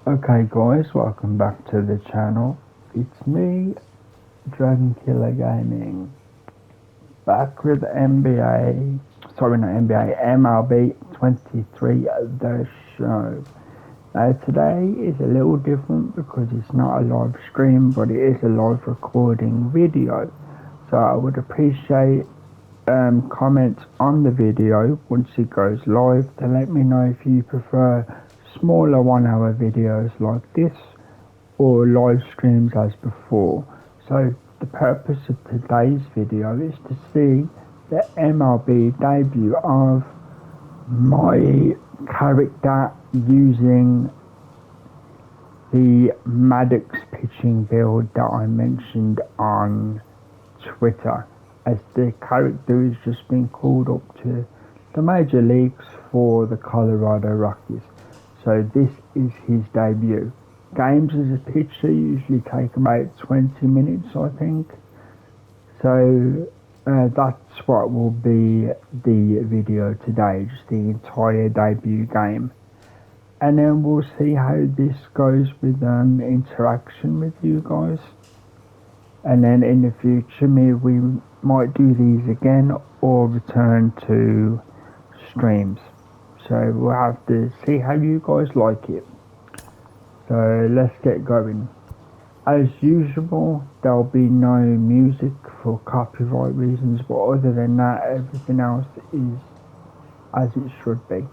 Okay guys, welcome back to the channel. It's me, Dragon Killer Gaming, back with MLB 23 The Show. Now today is a little different because it's not a live stream, but it is a live recording video. So I would appreciate comments on the video once it goes live to let me know if you prefer smaller 1 hour videos like this or live streams as before. So the purpose of today's video is to see the MLB debut of my character using the Maddux pitching build that I mentioned on Twitter, as the character has just been called up to the major leagues for the Colorado Rockies. So this is his debut. Games as a pitcher usually take about 20 minutes, I think. So that's what will be the video today, just the entire debut game. And then we'll see how this goes with interaction with you guys. And then in the future, maybe we might do these again or return to streams. So we'll have to see how you guys like it. So let's get going. As usual, there'll be no music for copyright reasons, but other than that, everything else is as it should be.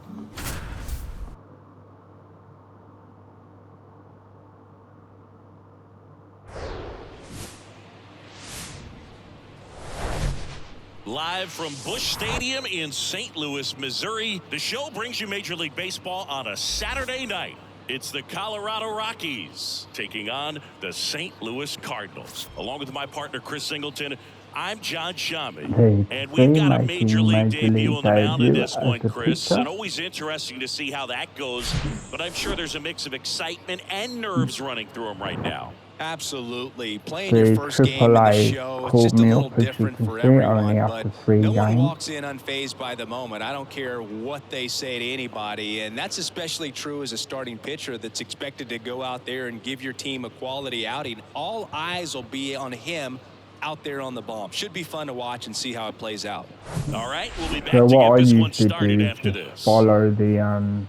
Live from Busch Stadium in St. Louis, Missouri, the show brings you Major League Baseball on a Saturday night. It's the Colorado Rockies taking on the St. Louis Cardinals. Along with my partner, Chris Singleton, I'm John Shammy. And we've got a Major League debut on the mound in this one, Chris. And always interesting to see how that goes. But I'm sure there's a mix of excitement and nerves running through him right now. Absolutely. Playing your first game in the show, it's just a little different for everyone, but no one walks in unfazed by the moment. I don't care what they say to anybody, and that's especially true as a starting pitcher that's expected to go out there and give your team a quality outing. All eyes will be on him out there on the bump. Should be fun to watch and see how it plays out. All right, we'll be back to get this one started after this. Follow the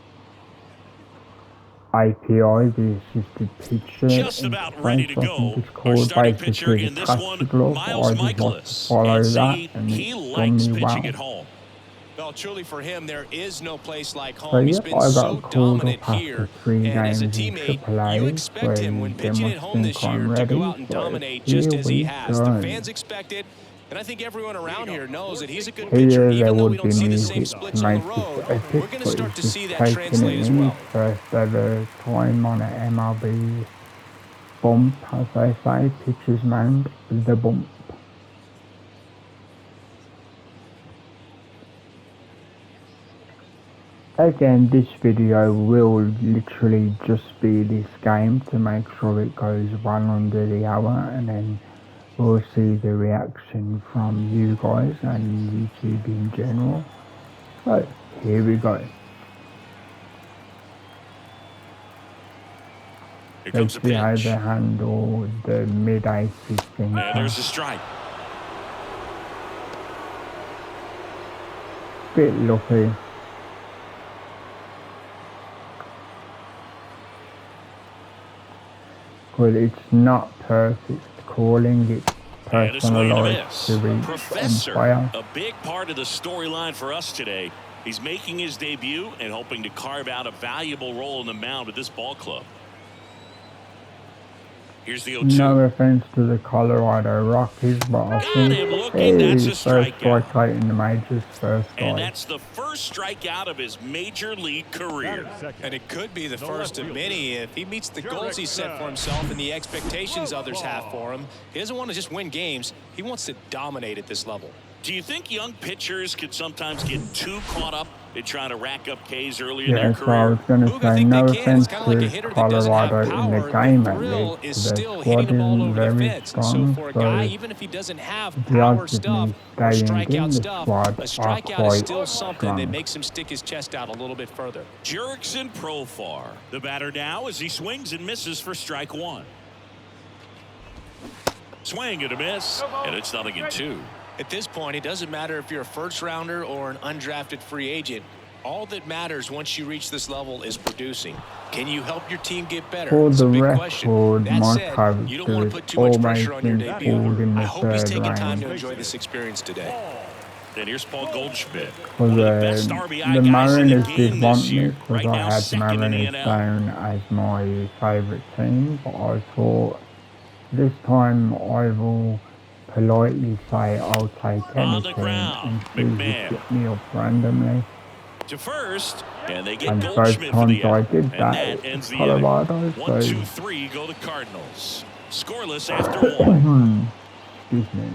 API, the assisted pitcher. Just about ready to go. Our starting pitcher in this one, Miles Michaelis. And see, he likes pitching at home. Well, truly for him, there is no place like home. He's been so dominant here, and as a teammate, you expect him when pitching at home this year to go out and dominate just as he has. The fans expect it, and I think everyone around here knows that he's a good pitcher, even though we don't see the same splits on the road. We're going to start to see that translate as well. First ever time on an MLB bump, as they say, pitcher's mound, the bump. Again, this video will literally just be this game to make sure it goes well under the hour, and then we'll see the reaction from you guys and YouTube in general. So, here we go. Let's see how they handle the mid-aces thing. And there's a strike. Bit lucky. Well, it's not perfect calling, it's personalized to reach Professor, umpire. A big part of the storyline for us today. He's making his debut and hoping to carve out a valuable role in the mound with this ball club. Here's the 0-2. No offense to the Colorado Rockies, but I think that's a strikeout in the majors first. And that's the first strikeout of his major league career. And it could be the first of many if he meets the goals he set for himself and the expectations others have for him. He doesn't want to just win games. He wants to dominate at this level. Do you think young pitchers could sometimes get too caught up trying to rack up Ks early in Yeah, their so I was career. going to say no offense to Colorado in the game at least. Their squad isn't very strong, so even if he doesn't have the power odds of stuff me or staying strikeout in the stuff, squad a are strikeout is quite still something that strong. makes him stick his chest out a little bit further. Jurickson Profar, the batter now as he swings and misses for strike one. Swing and a miss, and it's 0-2. At this point, it doesn't matter if you're a first rounder or an undrafted free agent. All that matters once you reach this level is producing. Can you help your team get better? For It's the a big record, question. That my said, you don't want to put too much pressure on your always been debut. pulled in I the hope he's third taking time round. to enjoy this experience today. And here's Paul Goldschmidt. For One of the best RBI the guys in the Mariners game did want this me year. because Right I now, had second in the Mariners NL. down as my favourite team, but I thought this time I will politely say I'll take any team and choose to pick me up randomly. To first, and they get And both Goldschmidt for the times I out. did And that, that it ends was the inning. Colorado, 1, 2, so 3 go to Cardinals. Scoreless after one. excuse me.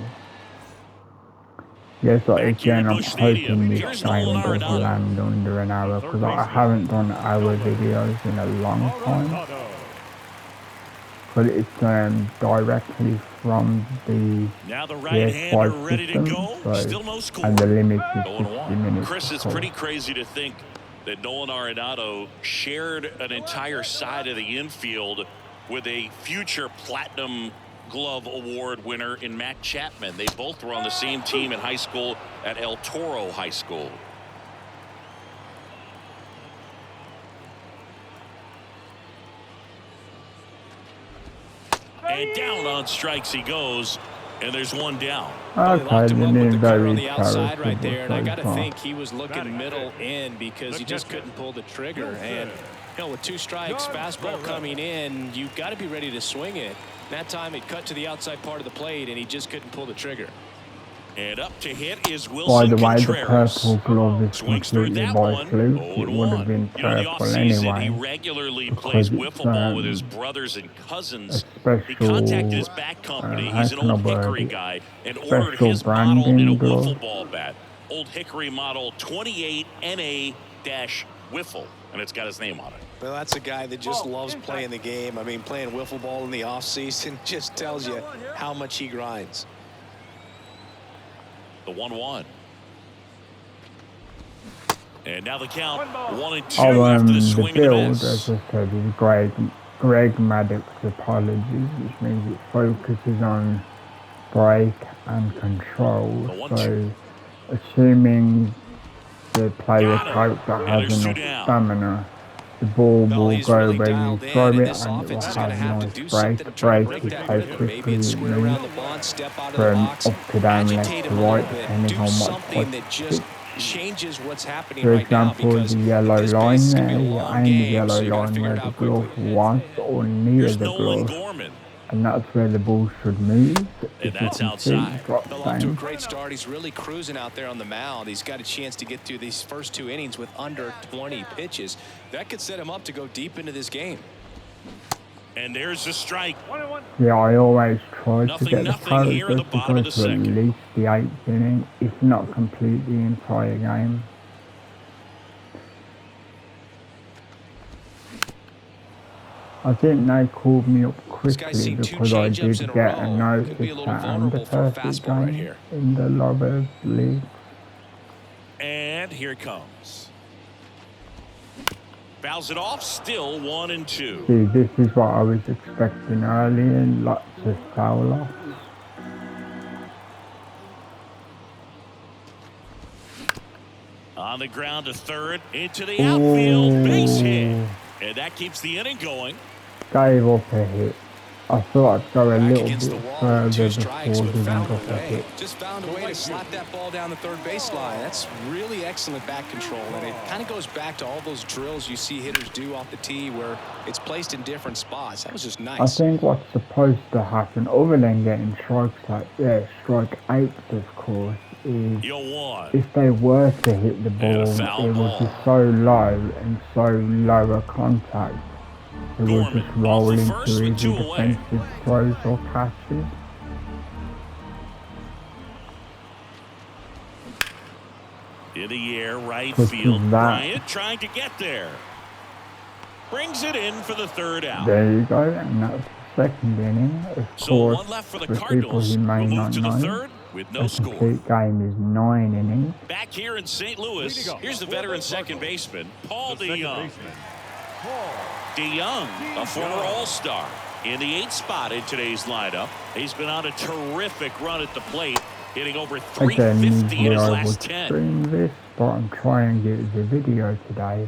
Yes, Back here again, at I'm Busch Stadium, hoping this here's game Nolan does Arenado. land under an hour because I haven't done hour videos in a long time. But it's directly from the Now the right-hander PS5 ready to system, go. so, Still no score. and the limit is 0-1. 60 minutes. Chris, it's pretty crazy to think that Nolan Arenado shared an entire side of the infield with a future Platinum Glove Award winner in Matt Chapman. They both were on the same team in high school at El Toro High School. And down on strikes he goes, and there's one down. Okay, Locked him up with the cutter on the outside charitable right there, and I got to so think he was looking middle in because he just couldn't pull the trigger. And you know, with 2 strikes, fastball coming in, you've got to be ready to swing it. That time it cut to the outside part of the plate, and he just couldn't pull the trigger. And up to hit is By Wilson the way, the Contreras. purple glove is Swings through completely that by one. fluke. 0-1. It would have been You know, in the purple offseason, he anyway. regularly because plays it's, wiffle ball with his brothers and cousins. a He contacted special, his bat company. how He's an can I old word Hickory it? guy and ordered Special his model in a branding wiffle glove. ball bat. Old Hickory model 28 NA-wiffle, and it's got his name on it. Well, that's a guy that just loves playing the game. I mean, playing wiffle ball in the offseason just tells you how much he grinds. The 1-1. And now the count 1-2 Oh, after the the swing build, and a as miss. I said, is Greg Maddux apologies, which means it focuses on break and control. So, assuming the player coach that has enough stamina, the ball will go really where you dialed throw in, it, and this and it will offense is going to have have to do nice something break. to try to Break break is that how rhythm. Maybe quickly it's it square around the moves bond, step out of the from box, up to down, left agitate to him a right, little bit, depending do on what something point that just changes what's happening For right now, example, because the yellow this line base is going there, to be a you long aim the game, yellow so you got to line figure where it the out quickly. glove was or near Here's the Nolan glove, Gorman. and that's where the ball should move. And If you that's can see, outside. drop Well, off to a down. great start. He's really cruising out there on the mound. He's got a chance to get through these first 2 innings with under 20 pitches. That could set him up to go deep into this game. And there's the strike. Yeah, I always try to get the Nothing here in the Pirates to bottom go of the to at second. least the 8th inning, if not complete the entire game. I think they called me up quickly because I did get a notice that I'm the perfect game in the Lovers League. And here it comes. Fouls it off, still 1-2. See, this is what I was expecting earlier, lots of foul off. On the ground to third, into the outfield, base hit. And that keeps the inning going. Gave up a hit. I thought I'd go a little bit further Two before strikes, but giving found up a a way. hit. Just found a way to slap that ball down the third baseline. That's really excellent back control, and it kind of goes back to all those drills you see hitters do off the tee where it's placed in different spots. That was just nice. I think what's supposed to happen, other than getting strikes like strike 8 of course, is if they were to hit the ball, it would be so low and so low a contact. It will just roll into easy defensive throws or passes. In the air, right Which field. is that. Bryant trying to get there. Brings it in for the third out. There you go, and that's the second inning. Of So course, one left for the for people Cardinals. who may We'll move not to the know, third with no a score. complete game is 9 innings. Back here in St. Louis, here's the veteran second baseman, Paul DeYoung. DeYoung, a former All-Star, in the 8th spot in today's lineup. He's been on a terrific run at the plate, hitting over 350 in his last 10. Stream this, but I'm trying to get the video today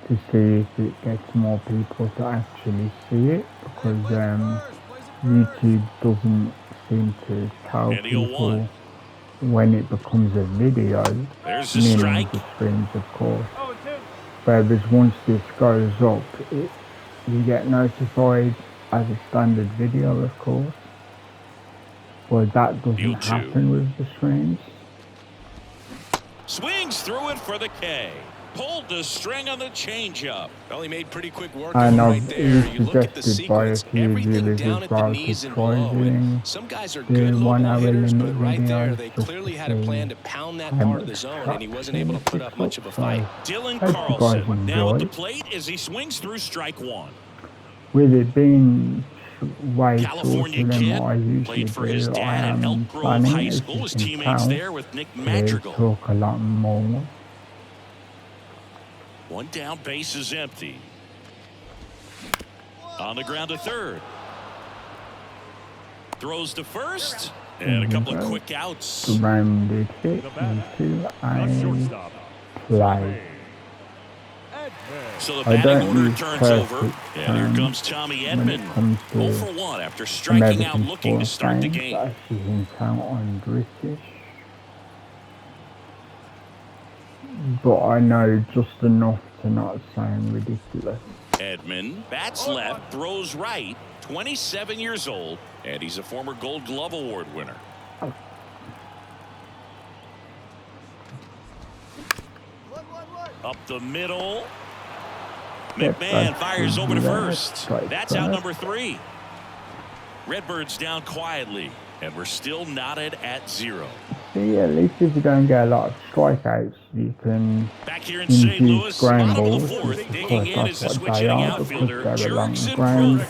to see if it gets more people to actually see it, because YouTube doesn't seem to tell people when it becomes a video, there's a strike. The streams, of course. Whereas once this goes up, you get notified as a standard video, of course. Well, that doesn't happen with the streams. Swings through it for the K. Pulled the string on the changeup. Well, he made pretty quick work of it right there. You look at the sequence, everything down at the knees and below. And some guys are good local hitters, but right there, they clearly had a plan to pound that part of the zone, and he wasn't able to put up much of a fight. Dylan Carlson now at the plate as he swings through strike one. With it being way California kid, played for his dad at Elk Grove High School. His teammates there with Nick Madrigal. Talk a lot more. One down, base is empty. On the ground to third. Throws to first. And a couple of quick outs. Rounded hit into a play. So the batting order turns over. And here comes Tommy Edman. 0 for 1 after striking out looking to start the game. On British. But I know just enough to not sound ridiculous. Edman bats left, throws right, 27 years old, and he's a former Gold Glove Award winner. Up the middle. McMahon fires over to first. That's out number 3. Redbirds down quietly, and we're still knotted at 0. See, at least if you don't get a lot of strikeouts, you can back here in St. Louis, ground bottom of balls. the 4th, digging in is the What switching they are, outfielder, because they're along Jurickson the ground.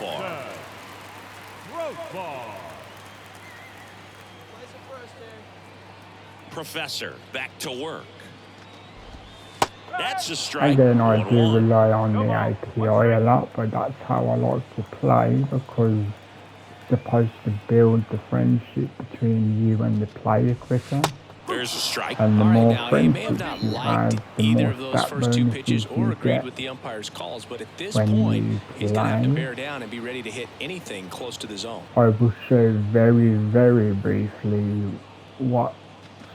Professor back to work. That's a strike. And then I do rely on the API a lot, but that's how I like to play, because it's supposed to build the friendship between you and the player quicker. There's a strike. And the more now, he may have not liked either of those first 2 pitches or agreed with the umpire's calls, but at this point, he's going to have to bear down and be ready to hit anything close to the zone. I will show very, very briefly what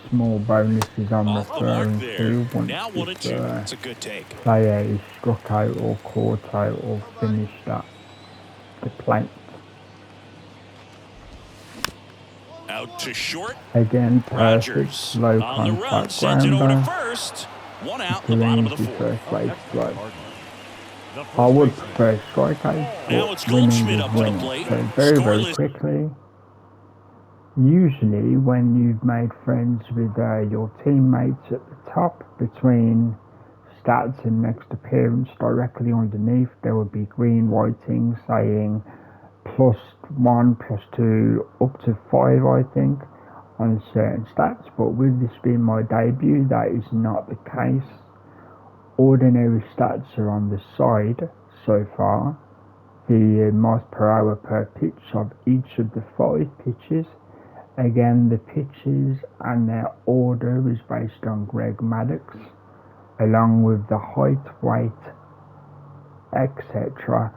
small bonuses I'm referring to once it's a good take. Player is struck out or caught out or finished at the plate. Out to short. Again, Rogers low on the run, contact sends it over to grounder. first. One out in the bottom of the 4th. I would prefer strikeouts. Now it's Goldschmidt up to the plate. So very, very quickly. Usually when you've made friends with your teammates at the top, between stats and next appearance, directly underneath there would be green writing saying +1, +2, up to 5, I think, on certain stats. But with this being my debut, that is not the case. Ordinary stats are on the side so far. The miles per hour per pitch of each of the 5 pitches. Again, the pitches and their order is based on Greg Maddux, along with the height, weight, etc.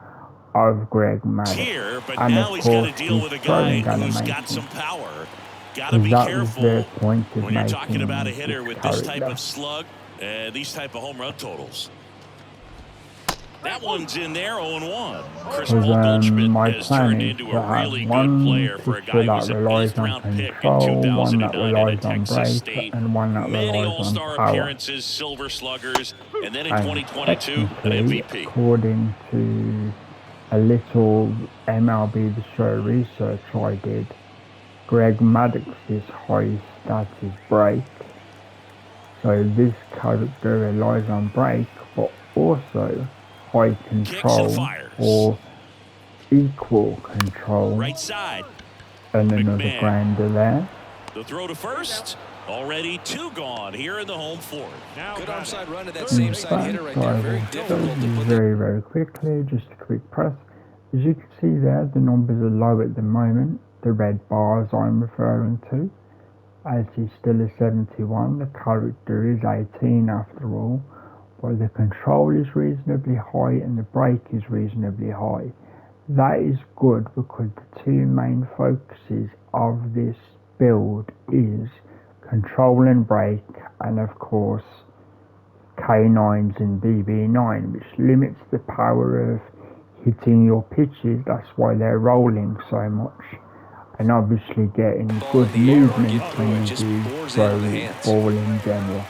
of Greg Maddux. Here, but and now he's got to deal with a guy who's got some power. Got to be careful when you're talking about a hitter with this type of slug, these type of home run totals. That one's in there, 0-1. Chris Goldschmidt has turned into a really good player for a guy who was a 5th-round pick in 2009 out of Texas State. Many All-Star appearances, Silver Sluggers, and then in 2022, an MVP. According to a little MLB The Show research I did, Greg Maddux's highest stat is break. So this character relies on break, but also high control or equal control. Right side. And another grounder there. The throw to first. Already 2 gone here in the home fourth. Good onside run to that same side hitter right there. Very difficult to put very quickly. Just a quick press. As you can see there, the numbers are low at the moment. The red bars I'm referring to. As he's still a 71, the character is 18 after all. But the control is reasonably high and the brake is reasonably high. That is good because the 2 main focuses of this build is control and brake, and of course K9s and BB9, which limits the power of hitting your pitches. That's why they're rolling so much, and obviously getting good movement when you do throw the ball in general.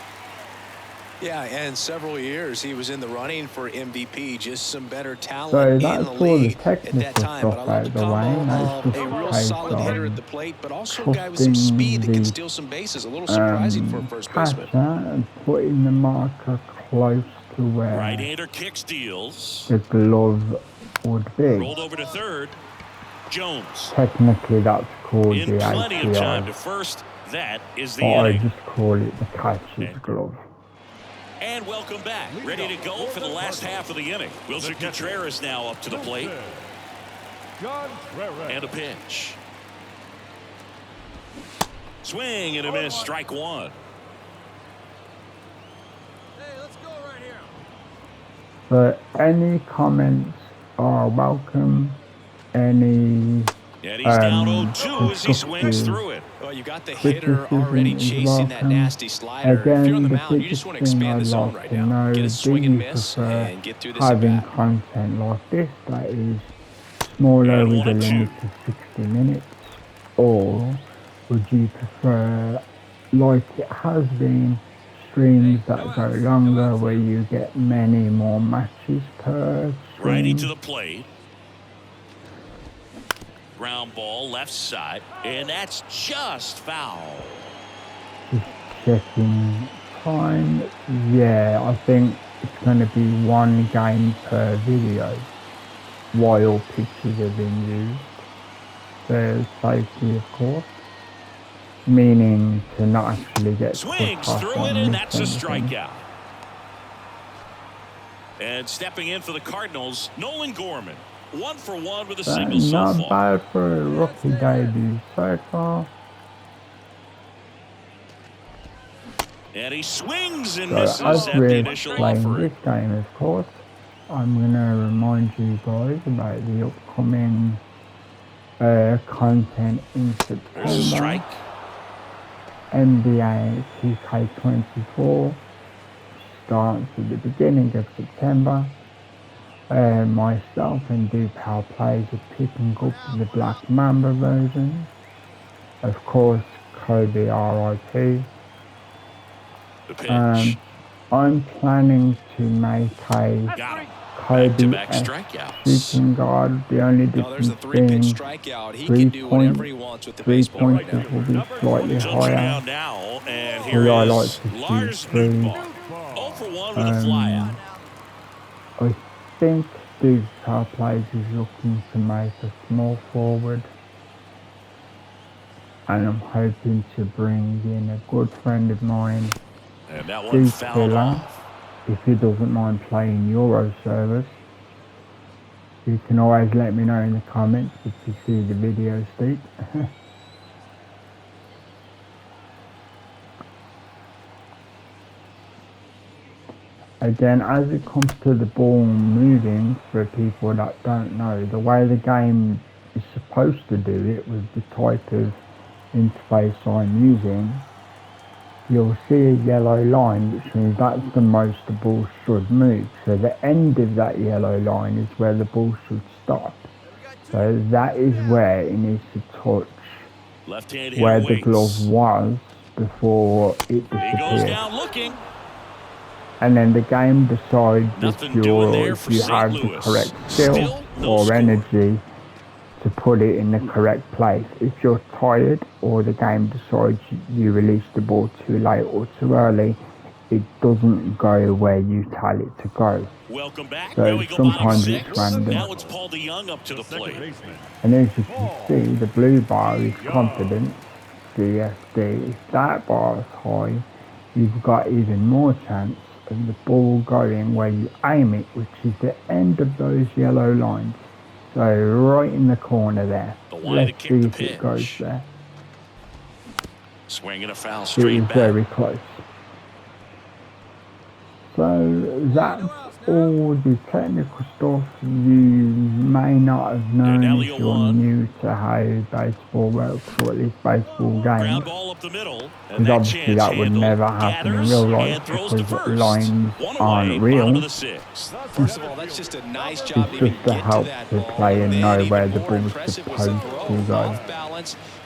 Yeah, and several years he was in the running for MVP. Just some better talent so in that's the all league the technical at that time. stuff But I love out the the way. combo of a real solid hitter at the plate, but also a guy with some speed that can steal some bases. A little surprising for a first baseman. And putting the marker close to where right-hander kick steals. The glove would be. Rolled over to third. Jones. Technically, that's called in the plenty ACI. Of time to first. That is the I inning. just call it the catcher's glove. And welcome back. Ready to go for the last half of the inning. Wilson Contreras now up to the plate. And a pitch. Swing and a miss. Strike 1. Hey, let's go right here. So any comments are welcome. Any and he's down 0-2 as he swings through it. Well, you got the hitter already chasing that nasty slider. Again, if you're on the mound, you just want to expand the zone right now. Get a swing and miss and get through this having at-bat. content like this that is smaller with a limit of 60 minutes, or would you prefer, like it has been, streams that go longer where you get many more matches per stream? Righty to the plate. Ground ball left side, and that's just foul. Just checking time. Yeah, I think it's going to be 1 game per video while pitches are being used. There's safety, of course, meaning to not actually get swings through it, and that's a strikeout. And stepping in for the Cardinals, Nolan Gorman. 1 for 1 with a single so far. Not bad for a rookie debut so far. And he swings and misses at the initial playing offering. This game, of course, I'm going to remind you guys about the upcoming content in September. There's a strike. NBA 2K24 starts at the beginning of September. Myself and Power Plays are picking up the Black Mamba version. Of course, Kobe RIP. The pitch. I'm planning to make a Kobe shooting guard. The only difference being 3 pointers will be slightly higher. Now, and here I like to shoot 3. 0 for 1 with a flyout. I think Steve Power Plays is looking to make a small forward, and I'm hoping to bring in a good friend of mine, and that one fouled off. If he doesn't mind playing Euro service. You can always let me know in the comments if you see the video, Steve. Again, as it comes to the ball moving, for people that don't know, the way the game is supposed to do it with the type of interface I'm using, you'll see a yellow line, which means that's the most the ball should move. So the end of that yellow line is where the ball should stop. So that is where it needs to touch where the glove was before it disappeared. He goes down looking. And then the game decides if you have the correct skill or energy to put it in the correct place. If you're tired or the game decides you release the ball too late or too early, it doesn't go where you tell it to go. Welcome back. So sometimes it's random. Now it's Paul DeYoung up to the plate. And as you can see, the blue bar is confidence, DSD. If that bar is high, you've got even more chance of the ball going where you aim it, which is the end of those yellow lines. So right in the corner there. Let's see if it goes there. Swing and a foul straight back. It was very close. So that's all the technical stuff you may not have known if you're new to how baseball works, or at least baseball games. Because obviously that would never happen in real life because lines aren't real. First of all, that's just a nice job it's just to help the player know where the ball's supposed to go.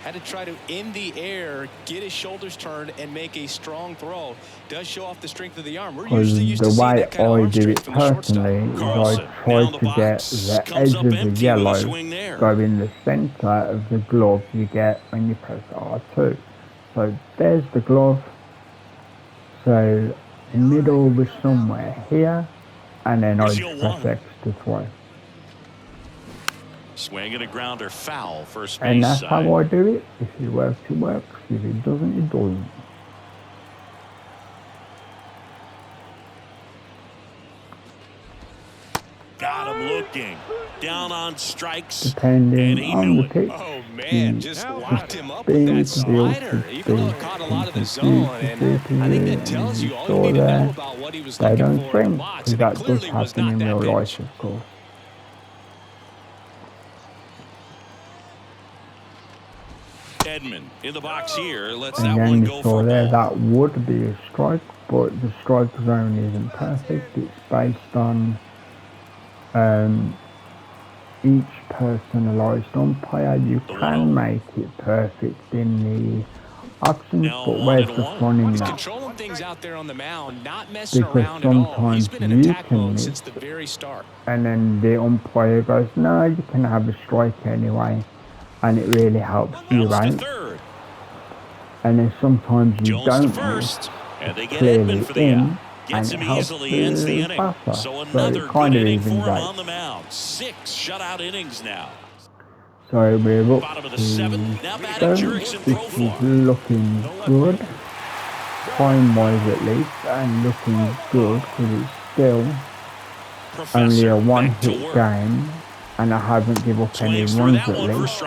Had to try to, in the air, get his shoulders turned and make a strong throw. Does show off the strength of the arm. We're usually used to seeing that kind of arm strength from the shortstop. The way I do it personally is I try to get the edge of the yellow go in the center of the glove you get when you press R2. So there's the glove. So the middle was somewhere here, and then I press X to throw. Swing and a grounder, foul, first base. And that's how I do it. If it works, it works. If it doesn't, it doesn't. Got him looking. Down on strikes. Depending on the pitch. Oh, man, just locked him up with that slider. Even though it caught a lot of the zone. And I think that tells you all you need to know about what he was looking for in the box. And it clearly was not that pitch. Of course. Edmund in the box here. Let's and that then one you go saw for there, ball. that would be a strike, but the strike zone isn't perfect. It's based on each personalised umpire. You can make it perfect in the options, but where's the fun in He's that? controlling things out there on the mound, not messing Because around at all. He's been in attack mode miss, since the very start. And then the umpire goes, no, you can have a strike anyway. And it really helps you out. And then sometimes you don't miss, and they get clearly for the in, Gets and him it helps easily ends the inning. batter. So another kind good of inning for him evens out. on the mound. 6 shutout innings now. So we're up Bottom of the to 7th. Now batting Jurickson This is looking good, time-wise at least, and looking good because it's still only a one-hit game. And I haven't given up any runs at least.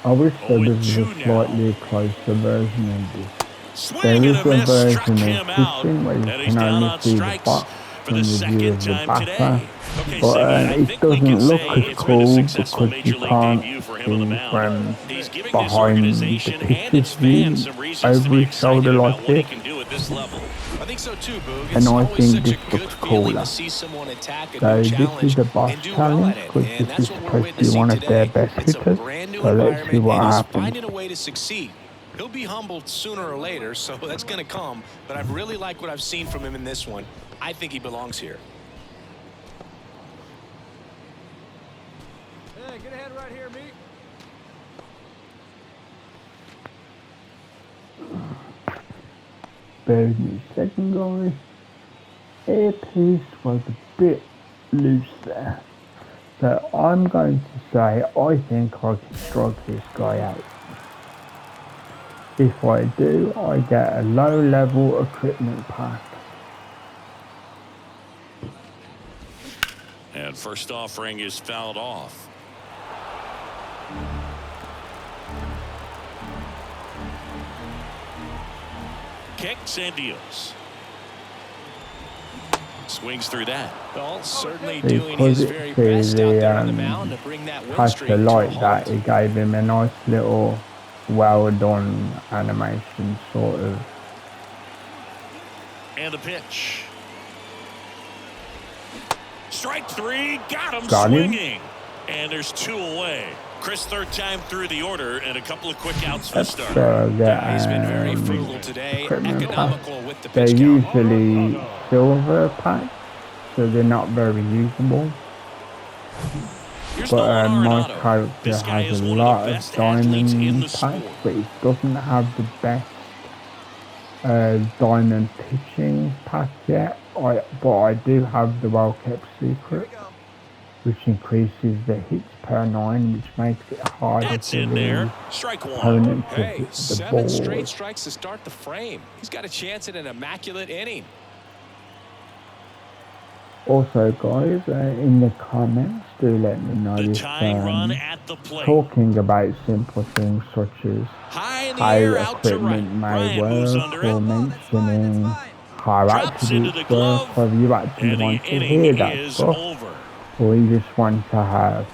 I wish there was a slightly closer version of this. There is a version of pitching where you can only see the box from the view of the batter, but it doesn't look as cool because you can't see from behind the pitcher's view over his shoulder like this. I think so too, Boog. And I think this looks cooler. So this is the boss challenge because this is supposed to be one of their best hitters. So let's see what happens. Finding a way to succeed. He'll be humbled sooner or later, so that's going to come. But I really like what I've seen from him in this one. I think he belongs here. Hey, get ahead right here, Meek. Bear with me a second, guys. Earpiece was a bit loose there. So I'm going to say I think I can strike this guy out. If I do, I get a low-level equipment pack. And first offering is fouled off. Kicks and deals. Swings through that. Well, certainly doing his very best out there on the mound to bring that win streak to a like halt. that, it gave him a nice little well-done animation, sort of. And the pitch. Strike 3, got him Got him. swinging. And there's 2 away. Chris, third time through the order and a couple of quick outs for the start. He's been very frugal today, economical with the they're pitch count. usually silver packs, so they're not very usable. But my character has a lot of diamond packs, but it doesn't have the best diamond pitching pack yet. But I do have the well-kept secret, which increases the hits per 9, which makes it harder for the opponent to hit the 7 ball. straight strikes to start the frame. He's got a chance at an immaculate inning. Also, guys, in the comments, do let me know if talking about simple things such as how equipment may work, or mentioning how attributes work, or you actually want to hear that stuff, or you just want to have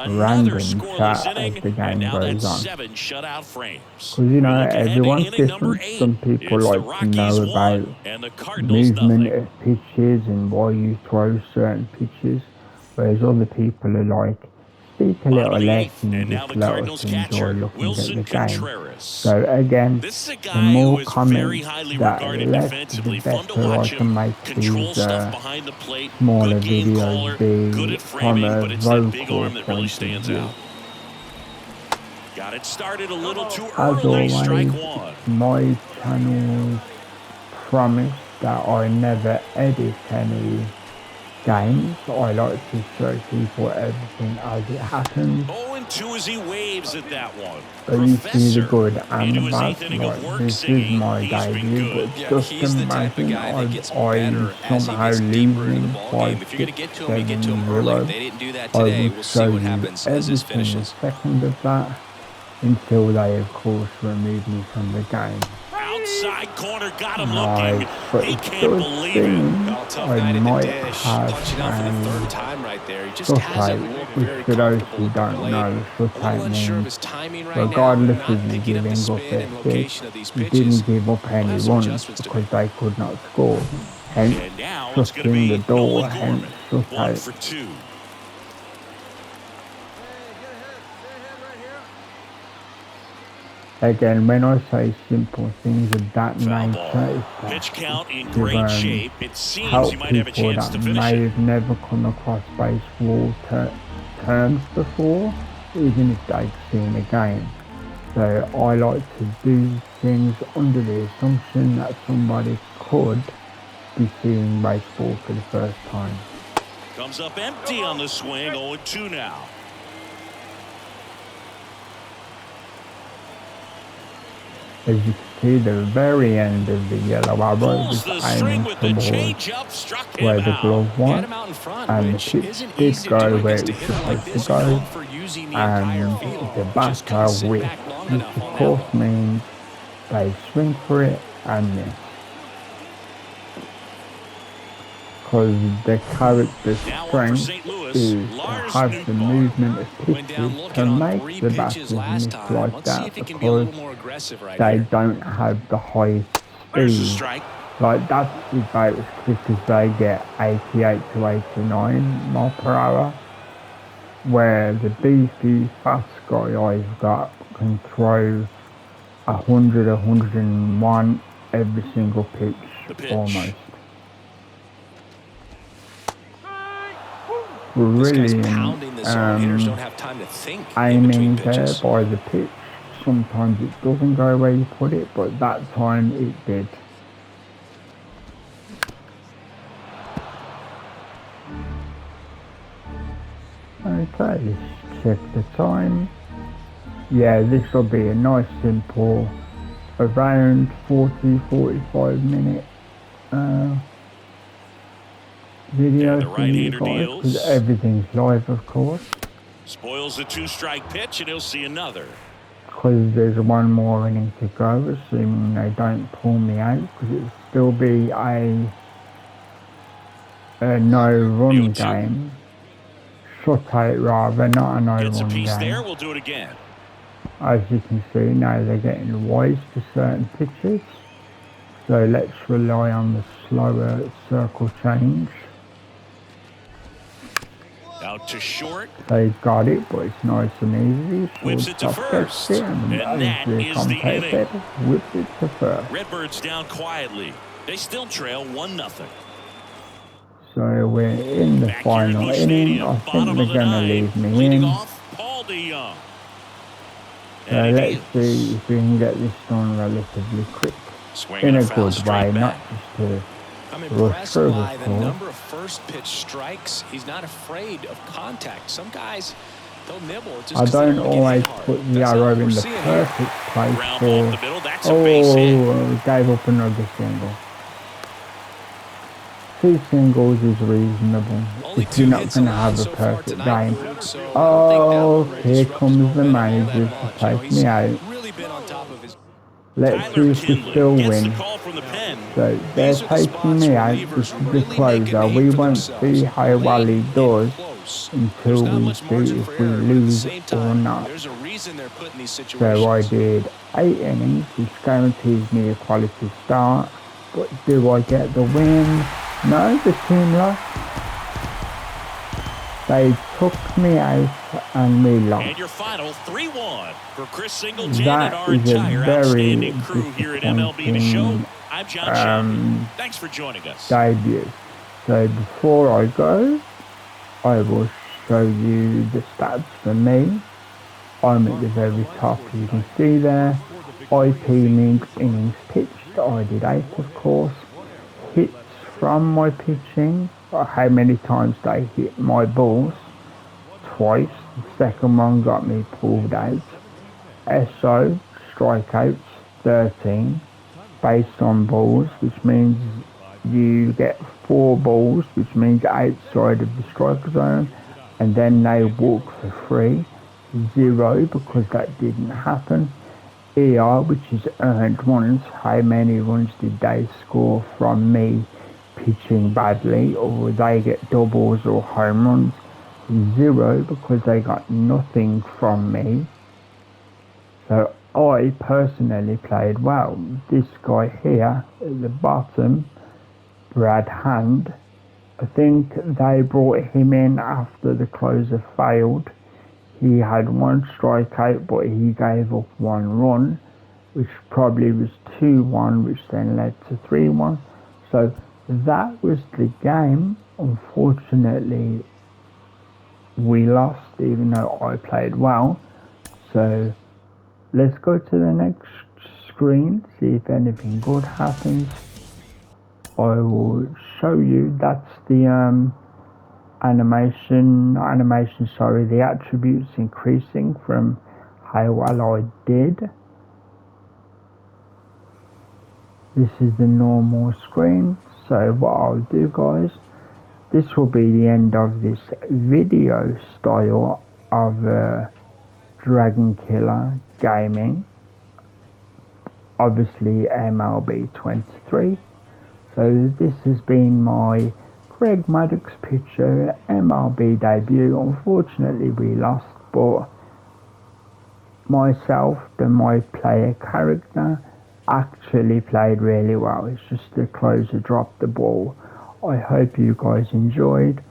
random chat as the game goes on. Because, you know, everyone's different. Some people like to know about movement of pitches and why you throw certain pitches, whereas other people are like, speak a little less and just let us enjoy looking at the game. So again, the more comments that are left, the better I can make these smaller videos be from a vocal point of view. Got it started a little too As early. always, Strike one. my channel's promise that I never edit any games. I like to show people everything as it happens. 0-2 as he waves at that one. So you see the good and the bad. Like, this is my debut, but just imagine I'm somehow losing 5, 6, 7, 0. I will show you every single second of that until they, of course, remove me from the game. Outside corner, got him looking. But He it can't does believe seem it. I might have shut-out, which for those who don't know, shut-out means regardless of you giving up their hit, you didn't give up any runs because they could not score. Hence, shutting the door, hence shut-out. Again, when I say simple things of that nature, Pitch count in to great shape. It seems help you might have a people chance that to finish may it. have never come across baseball terms before, even if they've seen a game. So I like to do things under the assumption that somebody could be seeing baseball for the first time. Comes up empty on the swing. 0-2 now. As you can see, the very end of the yellow arrow is aiming towards where the glove was, and the pitch did go where it was supposed to go, and the batter whipped, which of course means they swing for it and miss. Because the character's strength is to have the movement of pitches to make the batters miss like that, because they don't have the highest speed. Like, that's about as quick as they get, 88 to 89 miles per hour, where the beefy fast guy I've got can throw 100, 101 every single pitch almost. Brilliant aiming there by the pitch. Sometimes it doesn't go where you put it, but that time it did. Okay, let's check the time. Yeah, this will be a nice simple, around 40-45 minute video for you guys, because everything's live, of course. Spoils the 2-strike pitch, and he'll see another. Because there's one more inning to go, assuming they don't pull me out, because it'll still be a no-run game. Shut-out rather, not a no-run game. There, we'll do it again. As you can see, now they're getting wise to certain pitches. So let's rely on the slower circle change. Now Out to short. They got it, but it's nice and easy. Whips it to first. And that is the inning. Whips it to first. Redbirds down quietly. They still trail 1-0. So we're in the final inning. I think they're going to leave me in. So let's see if we can get this done relatively quick. In a good way, not just to rush through by the number of first pitch strikes. He's not afraid of contact. Some guys, they'll nibble. Just I don't always put the arrow in the perfect place for... gave up another single. 2 singles is reasonable if you're not going to have a perfect game. Oh, here comes the manager to take me out. Let's see if we still win. So they're taking me out. This is the closer. We won't see how well he does until we see if we lose or not. So I did 8 innings, which guarantees me a quality start. But do I get the win? No, the team lost. They took me out and we lost. And your final 3-1 for Chris Singleton and our entire outstanding crew here at MLB The Show. I'm John Shelby. Thanks for joining us. Debut. So before I go, I will show you the stats for me. I'm at the very top, you can see there. IP means innings pitched. I did 8, of course. Hits from my pitching, how many times they hit my balls? Twice. The second one got me pulled out. SO, strikeouts, 13, based on balls, which means you get 4 balls, which means outside of the strike zone, and then they walk for free. 0, because that didn't happen. ER, which is earned runs, how many runs did they score from me pitching badly, or they get doubles or home runs? 0, because they got nothing from me. So I personally played well. This guy here at the bottom, Brad Hand, I think they brought him in after the closer failed. He had 1 strikeout, but he gave up 1 run, which probably was 2-1, which then led to 3-1. So that was the game. Unfortunately, we lost, even though I played well. So let's go to the next screen, see if anything good happens. I will show you. That's the the attributes increasing from how well I did. This is the normal screen. So what I'll do, guys, this will be the end of this video style of Dragon Killer Gaming, obviously MLB 23. So this has been my Greg Maddux pitcher MLB debut. Unfortunately we lost, but myself, my player character, actually played really well. It's just the closer dropped the ball. I hope you guys enjoyed.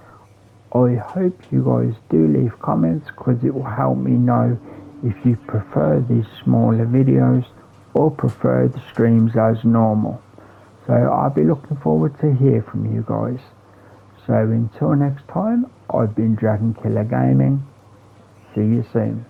I hope you guys do leave comments, because it will help me know if you prefer these smaller videos or prefer the streams as normal. So I'll be looking forward to hear from you guys. So until next time, I've been Dragon Killer Gaming. See you soon.